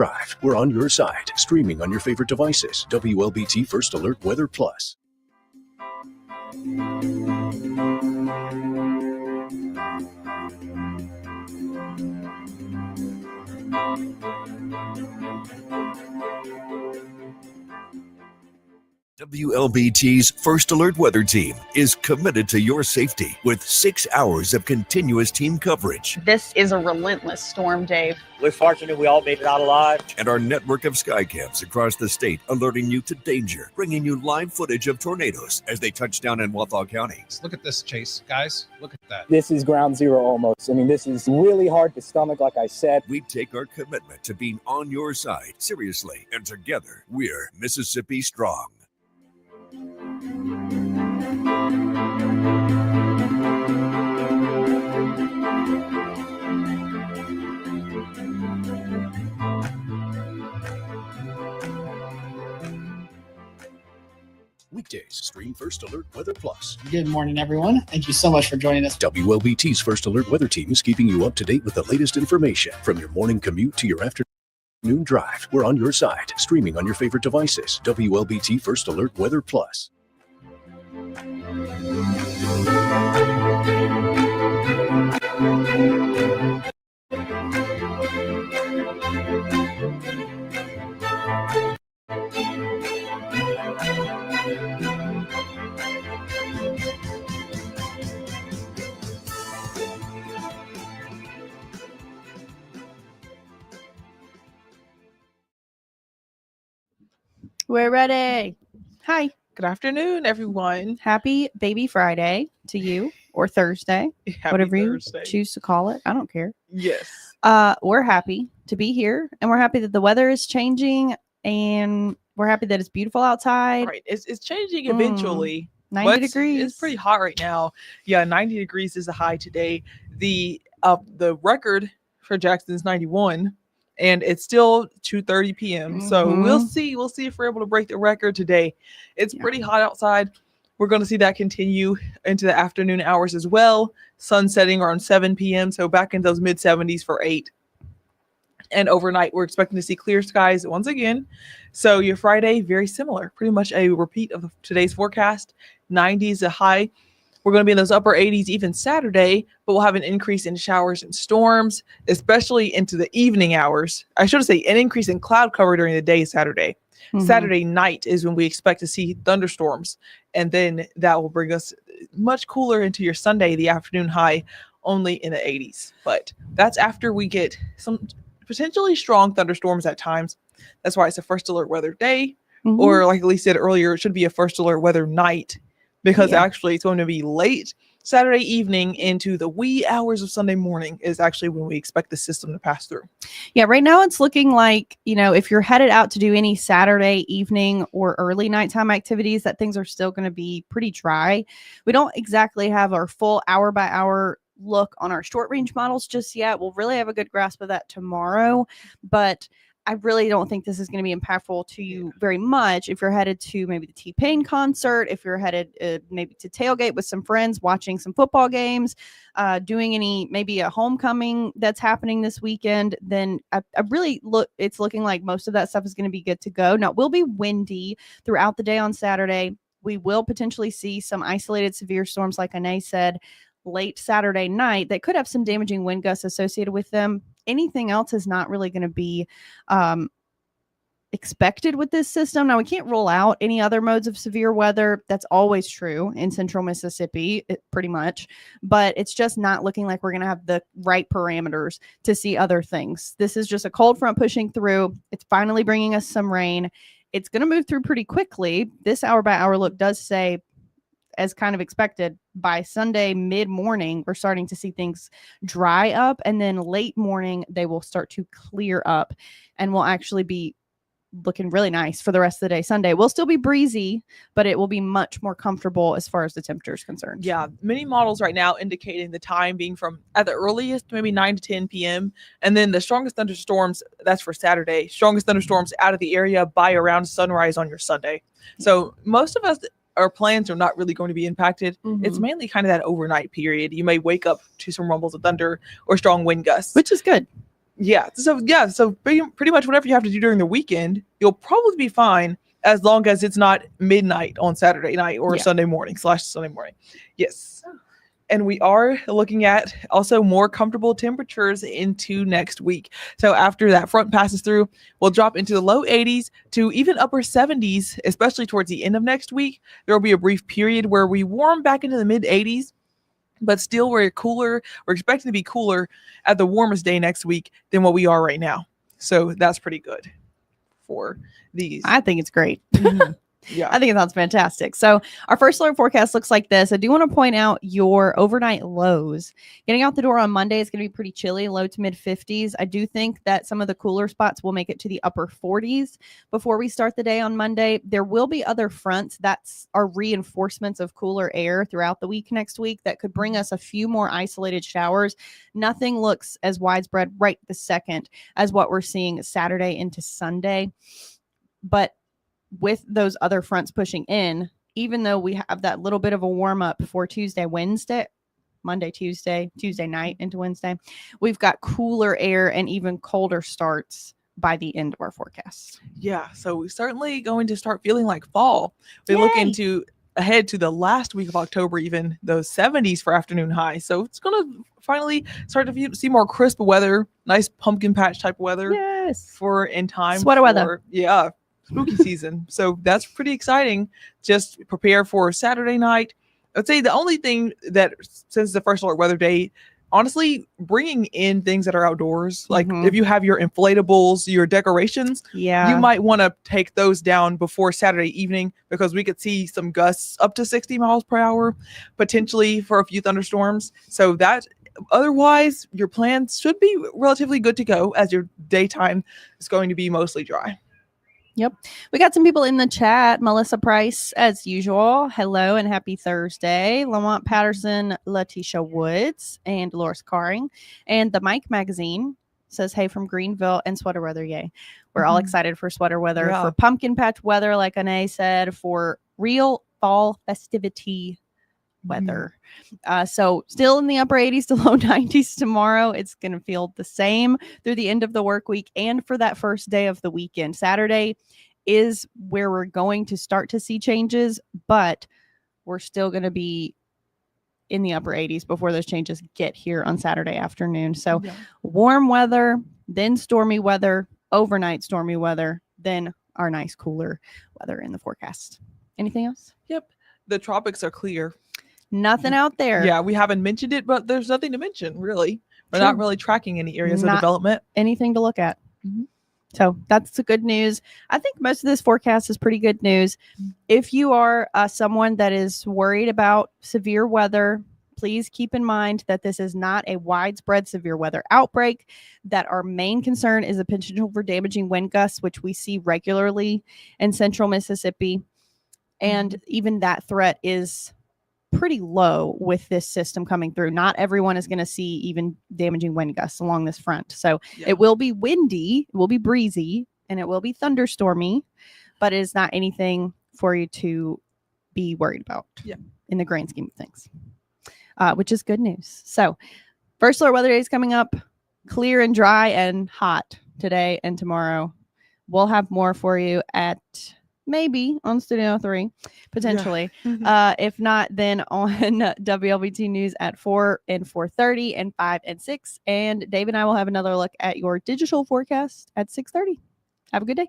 Drive. We're on your side, streaming on your favorite devices. WLBT First Alert Weather Plus. WLBT's First Alert Weather Team is committed to your safety with 6 hours of continuous team coverage. This is a relentless storm, Dave. We're fortunate we all made it out alive. And our network of sky cams across the state alerting you to danger, bringing you live footage of tornadoes as they touch down in Wathau County. Look at this, Chase. Guys, look at that. This is ground zero almost. I mean, this is really hard to stomach, like I said. We take our commitment to being on your side seriously, and together, we're Mississippi Strong. Weekdays, stream First Alert Weather Plus. Good morning, everyone. Thank you so much for joining us. WLBT's First Alert Weather Team is keeping you up to date with the latest information from your morning commute to your afternoon drive. We're on your side, streaming on your favorite devices. WLBT First Alert Weather Plus. We're ready. Hi. Good afternoon, everyone. Happy Baby Friday to you, or Thursday, Happy whatever Thursday. you choose to call it. I don't care. Yes. We're happy to be here, and we're happy that the weather is changing, and we're happy that it's beautiful outside. Right. It's changing eventually. 90 degrees. It's pretty hot right now. Yeah, 90 degrees is the high today. The record for Jackson's 91, and it's still 2:30 p.m. So we'll see. We'll see if we're able to break the record today. It's pretty hot outside. We're going to see that continue into the afternoon hours as well. Sun setting around 7 p.m. So back in those mid 70s for 8. And overnight, we're expecting to see clear skies once again. So your Friday, very similar. Pretty much a repeat of today's forecast. 90s a high. We're going to be in those upper 80s even Saturday, but we'll have an increase in showers and storms, especially into the evening hours. I should say an increase in cloud cover during the day Saturday. Saturday night is when we expect to see thunderstorms. And then that will bring us much cooler into your Sunday, the afternoon high, only in the 80s. But that's after we get some potentially strong thunderstorms at times. That's why it's a first alert weather day. Or like Elise said earlier, it should be a first alert weather night, because actually it's going to be late Saturday evening into the wee hours of Sunday morning is actually when we expect the system to pass through. Yeah, right now it's looking like, if you're headed out to do any Saturday evening or early nighttime activities, that things are still going to be pretty dry. We don't exactly have our full hour by hour look on our short range models just yet. We'll really have a good grasp of that tomorrow, but I really don't think this is going to be impactful to you very much if you're headed to maybe the T-Pain concert, if you're headed maybe to tailgate with some friends, watching some football games, doing maybe a homecoming that's happening this weekend. Then it's looking like most of that stuff is going to be good to go. Now, it will be windy throughout the day on Saturday. We will potentially see some isolated severe storms, like Anae said, late Saturday night that could have some damaging wind gusts associated with them. Anything else is not really going to be expected with this system. Now, we can't rule out any other modes of severe weather. That's always true in central Mississippi, pretty much. But it's just not looking like we're going to have the right parameters to see other things. This is just a cold front pushing through. It's finally bringing us some rain. It's going to move through pretty quickly. This hour by hour look does say, as kind of expected, by Sunday mid-morning, we're starting to see things dry up, and then late morning, they will start to clear up, and will actually be looking really nice for the rest of the day. Sunday will still be breezy, but it will be much more comfortable as far as the temperature is concerned. Yeah, many models right now indicating the time being from at the earliest, maybe 9 to 10 p.m. And then the strongest thunderstorms, that's for Saturday, strongest thunderstorms out of the area by around sunrise on your Sunday. So most of us, our plans are not really going to be impacted. It's mainly kind of that overnight period. You may wake up to some rumbles of thunder or strong wind gusts. Which is good. So pretty much whatever you have to do during the weekend, you'll probably be fine as long as it's not midnight on Saturday night or Sunday morning / Sunday morning. Yes. And we are looking at also more comfortable temperatures into next week. So after that front passes through, we'll drop into the low 80s to even upper 70s, especially towards the end of next week. There will be a brief period where we warm back into the mid 80s, but still we're cooler. We're expecting to be cooler at the warmest day next week than what we are right now. So that's pretty good for these. I think it's great. Mhm. Yeah. I think it sounds fantastic. So our first alert forecast looks like this. I do want to point out your overnight lows. Getting out the door on Monday is going to be pretty chilly, low to mid 50s. I do think that some of the cooler spots will make it to the upper 40s before we start the day on Monday. There will be other fronts that's are reinforcements of cooler air throughout the week next week that could bring us a few more isolated showers. Nothing looks as widespread right this second as what we're seeing Saturday into Sunday. But with those other fronts pushing in, even though we have that little bit of a warm up for Monday, Tuesday night into Wednesday, we've got cooler air and even colder starts by the end of our forecast. Yeah. So we're certainly going to start feeling like fall. We look into ahead to the last week of October, even those 70s for afternoon highs. So it's going to finally start to see more crisp weather, nice pumpkin patch type weather. Yes. For in time. Sweater weather. Yeah. Spooky season. So that's pretty exciting. Just prepare for Saturday night. I'd say the only thing that, since the first alert weather day, honestly, bringing in things that are outdoors, like if you have your inflatables, your decorations, you might want to take those down before Saturday evening, because we could see some gusts up to 60 miles per hour, potentially for a few thunderstorms. So that otherwise, your plans should be relatively good to go, as your daytime is going to be mostly dry. Yep. We got some people in the chat. Melissa Price, as usual. Hello and happy Thursday. Lamont Patterson, Letitia Woods, and Dolores Carring. And the Mike Magazine says, hey, from Greenville and sweater weather. Yay. We're all excited for sweater weather, for pumpkin patch weather, like Anae said, for real fall festivity weather. So still in the upper 80s to low 90s tomorrow. It's going to feel the same through the end of the work week and for that first day of the weekend. Saturday is where we're going to start to see changes, but we're still going to be in the upper 80s before those changes get here on Saturday afternoon. So warm weather, then stormy weather, overnight stormy weather, then our nice cooler weather in the forecast. Anything else? Yep. The tropics are clear. Nothing out there. Yeah, we haven't mentioned it, but there's nothing to mention, really. We're not really tracking any areas of development. Anything to look at. So that's the good news. I think most of this forecast is pretty good news. If you are someone that is worried about severe weather, please keep in mind that this is not a widespread severe weather outbreak, that our main concern is the potential for damaging wind gusts, which we see regularly in central Mississippi. And even that threat is pretty low with this system coming through. Not everyone is going to see even damaging wind gusts along this front. So it will be windy, it will be breezy, and it will be thunderstormy, but it is not anything for you to be worried about in the grand scheme of things, which is good news. So first alert weather day is coming up, clear and dry and hot today and tomorrow. We'll have more for you at maybe on Studio 3, potentially. If not, then on WLBT News at 4 and 4:30 and 5 and 6. And Dave and I will have another look at your digital forecast at 6:30. Have a good day.